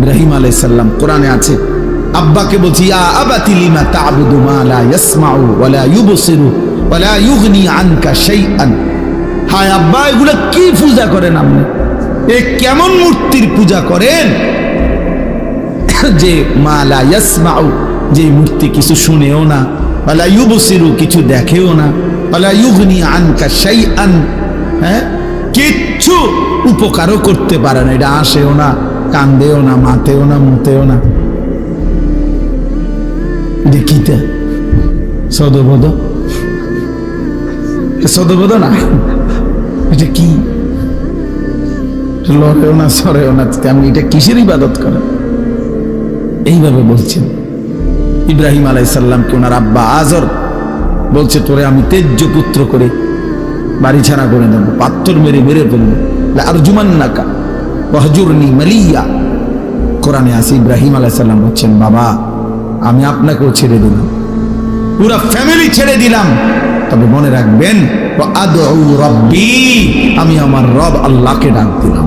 ইব্রাহিম আলাইহিস সালাম কোরআনে আছে, আব্বাকে বলছি ইয়া আবাতি লিমা তা'বুদু মা লা ইয়াসমাউ ওয়া লা ইউবসিরু ওয়া লা ইউগনি আনকা শাইআন। হায় আব্বা, এগুলা কি পূজা করেন আপনি? এ কেমন মূর্তির পূজা করেন যে মা লা ইয়াসমাউ, যে মূর্তি কিছু শুনেও না, ওয়া লা ইউবসিরু কিছু দেখেও না, ওয়া লা ইউগনি আনকা শাইআন, হ্যাঁ কিচ্ছু উপকারও করতে পারে না, এটা আসেও না, কান্দেও না, মাতেও না, মুতেও না। দেখিতে সদবোধ, সদবোধ না, এটা কি? লড়েও না, সরেও না, আমি এটা কিসের ইবাদত করেন? এইভাবে বলছেন ইব্রাহিম আলাইহিস সালামকে ওনার আব্বা আজর বলছে, তোরে আমি তেজ্য পুত্র করে বাড়ি ছাড়া করে দেবো, পাথর মেরে মেরে ফেলবো, আরজুমান্নাকা ওয়াহজুরনি মালিয়া। কোরআনে আছে ইব্রাহিম আলাইহিস সালাম বলছেন, বাবা আমি আপনাকেও ছেড়ে দিলাম, পুরা ফ্যামিলি ছেড়ে দিলাম, তবে মনে রাখবেন ওয়া আদউ রাব্বি, আমি আমার রব আল্লাহকে ডাক দিলাম।